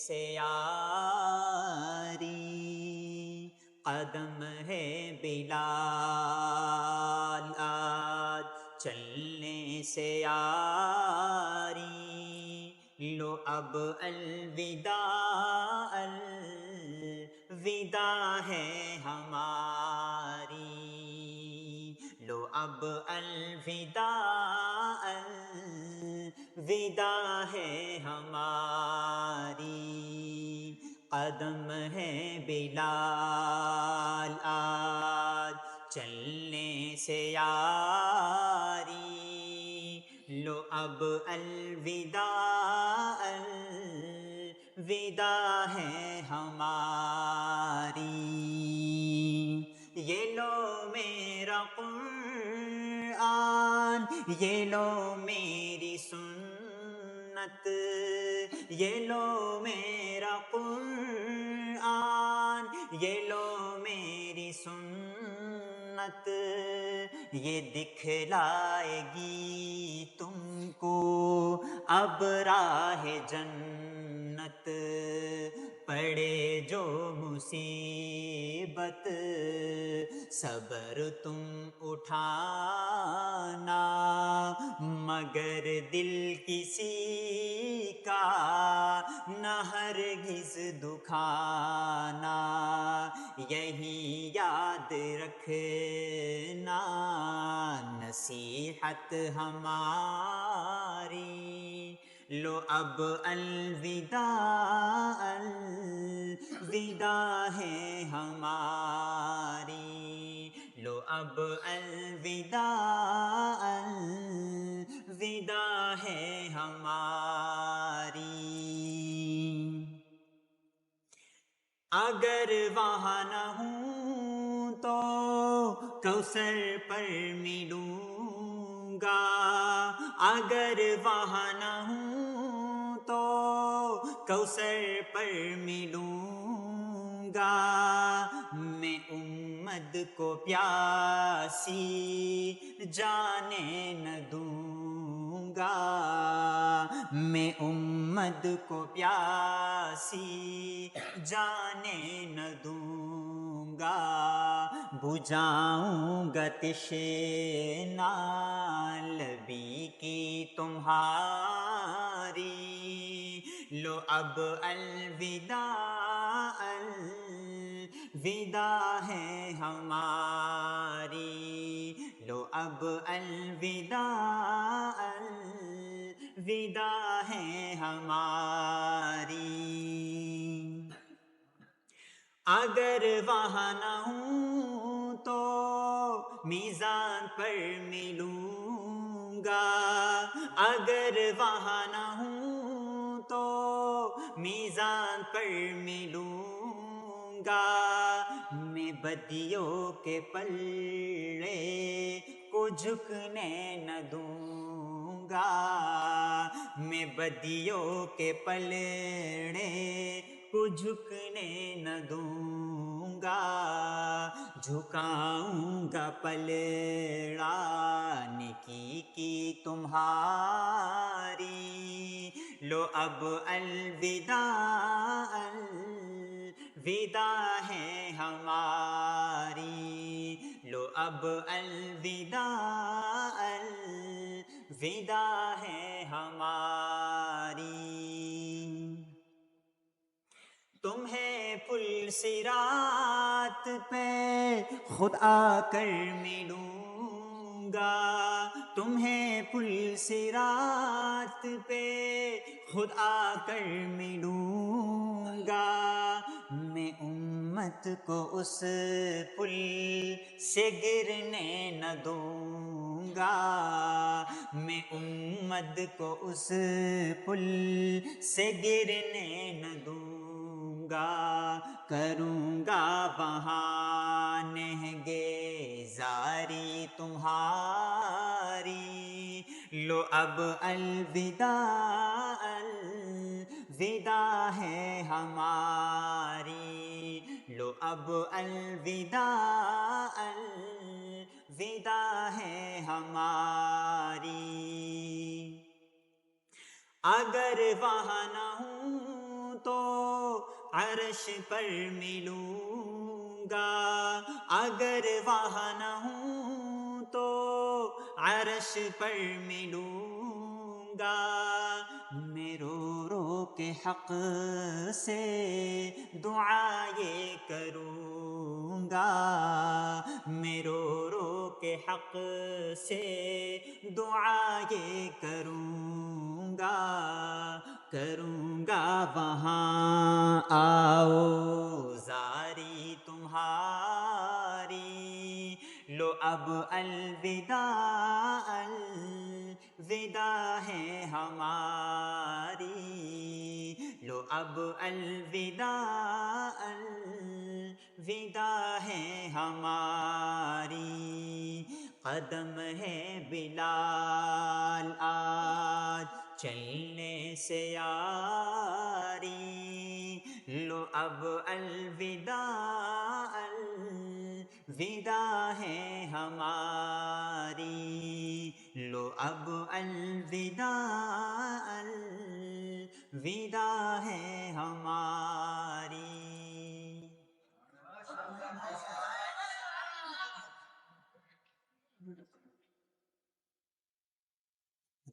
سے یاری، قدم ہے بلال آج چلنے سے یاری، لو اب الوداع الوداع ہے ہماری، لو اب الوداع الوداع ہے ہماری، قدم ہے بلال آج چلنے سے یاری، لو اب الوداع الوداع ہے ہماری، یہ لو میرا قرآن، یہ لو میری سنت، یہ لو میرا قرآن، یہ لو میری سنت، یہ دکھلائے گی تم کو اب راہ جنت، پڑے جو مصیبت صبر تم اٹھانا، مگر دل کسی کا نہ ہرگز دکھانا، یہی یاد رکھنا نصیحت ہماری، لو اب الوداع الوداع ہے ہماری، لو اب الوداع الوداع ہے ہماری، اگر وہاں نہ ہوں تو کوثر پر ملوں گا، اگر وہاں نہ ہوں تو کوثر پر ملوں گا، میں امت کو پیاسی جانے نہ دوں گا، میں امت کو پیاسی جانے نہ دوں گا، بجھاؤں گا تشنا لبی کی تمہاری، لو اب الوداع الوداع ہے ہماری، لو اب الوداع الوداع ہے ہماری، اگر وہاں نہ ہوں تو میزان پر ملوں گا، اگر وہاں نہ ہوں تو میزان پر ملوں گا، میں بدیوں کے پلڑے کو جھکنے نہ دوں گا، میں بدیوں کے پلڑے کو جھکنے نہ دوں گا، جھکاؤں گا پلڑا نیکی کی تمہاری، لو اب الوداع الوداع ہے ہماری، لو اب الوداع الوداع ہے ہماری، تمہیں پل صراط پہ خود آ کر ملوں گا، تمہیں پل صراط پہ خود آ کر ملوں گا، میں امت کو اس پل سے گرنے نہ دوں گا، میں امت کو اس پل سے گرنے نہ دوں گا، کروں گا وہاں نہگزاری تمہاری، لو اب الوداع الوداع ہے ہماری، لو اب الوداع الوداع ہے ہماری، اگر وہاں نہ ہوں تو عرش پر ملوں گا، اگر وہاں نہ ہوں تو عرش پر ملوں گا، میں رو رو کے حق سے دعا یہ کروں گا، میں رو رو کے حق سے دعا یہ کروں گا، کروں گا وہاں آؤ زاری تمہاری، لو اب الوداع الوداع ہے ہماری، لو اب الوداع الوداع ہے ہماری، قدم ہے بلال آج چلنے سے یاری، لو اب الوداع الوداع ہے ہماری، لو اب الوداع الوداع ہے ہماری۔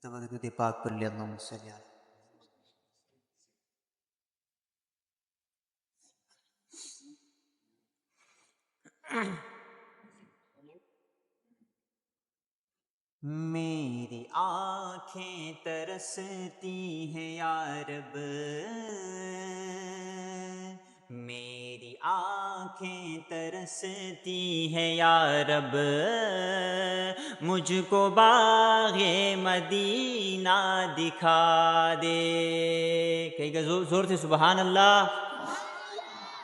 درود پاک پر لے اللہم صلی علی۔ میری آنکھیں ترستی ہیں یا رب، میری آنکھیں ترستی ہیں یا رب، مجھ کو باغ مدینہ دکھا دے، کہیں گے زور سے سبحان اللہ۔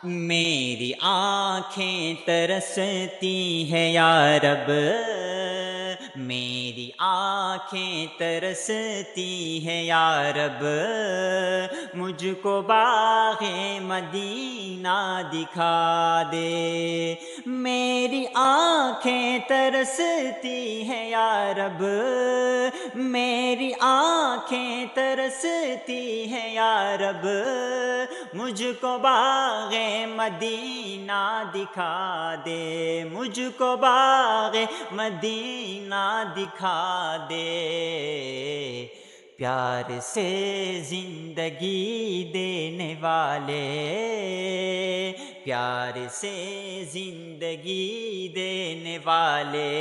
میری آنکھیں ترستی ہیں یا رب، میری آنکھیں ترستی ہیں یا رب، مجھ کو باغ مدینہ دکھا دے، میری آنکھیں ترستی ہیں یا رب، میری آنکھیں ترستی ہیں یا رب، مجھ کو باغ مدینہ دکھا دے، مجھ کو باغ مدینہ دکھا دے، پیار سے زندگی دینے والے، پیار سے زندگی دینے والے،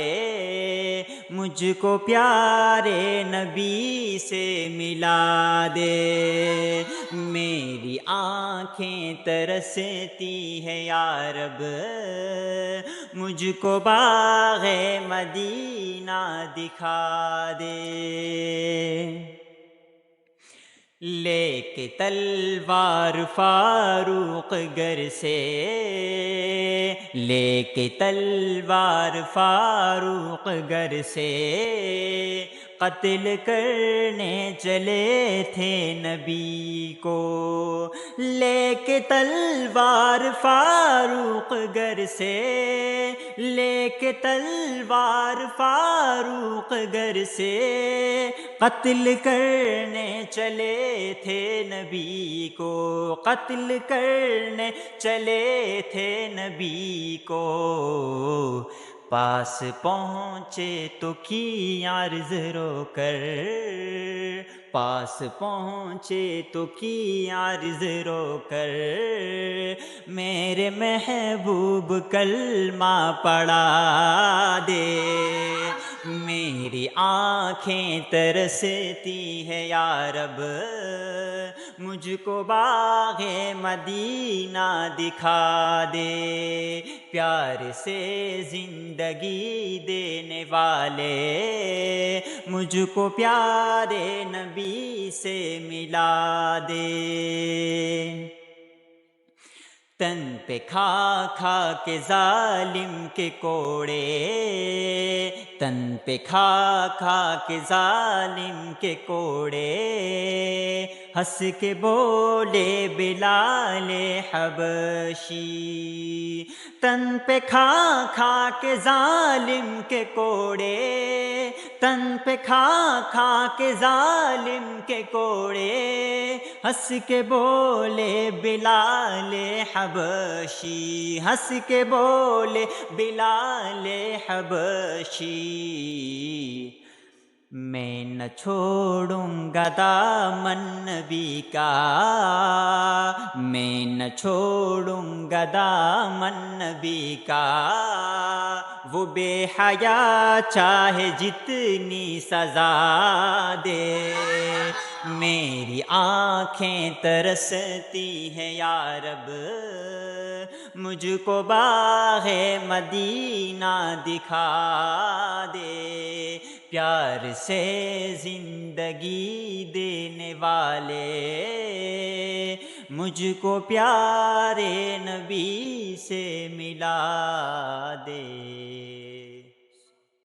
مجھ کو پیارے نبی سے ملا دے، میری آنکھیں ترستی ہے یا رب، مجھ کو باغ مدینہ دکھا دے، لے کے تلوار فاروق گر سے، لے کے تلوار فاروق گر سے، قتل کرنے چلے تھے نبی کو، لے کے تلوار فاروق گر سے، لے کے تلوار فاروق گر سے، قتل کرنے چلے تھے نبی کو، قتل کرنے چلے تھے نبی کو، پاس پہنچے تو کی عرض رو کر، پاس پہنچے تو کی عرض رو کر، میرے محبوب کلمہ پڑھا دے، میری آنکھیں ترستی ہے یا رب، مجھ کو باغ مدینہ دکھا دے، پیار سے زندگی دینے والے، مجھ کو پیارے نبی سے ملا دے، تن پہ کھا کھا کے ظالم کے کوڑے، تن پہ کھا کھا کے ظالم کے کوڑے، ہنس کے بولے بلال حبشی، تن پہ کھا کھا کے ظالم کے کوڑے، تن پہ کھا کھا کے ظالم کے کوڑے، ہنس کے بولے بلال حبشی، ہنس کے بولے بلال حبشی، میں نہ چھوڑوں گا دامن نبی کا، میں نہ چھوڑوں گا دامن نبی کا، وہ بے حیا چاہے جتنی سزا دے، میری آنکھیں ترستی ہیں یا رب، مجھ کو باغ مدینہ دکھا دے، پیار سے زندگی دینے والے، مجھ کو پیارے نبی سے ملا دے۔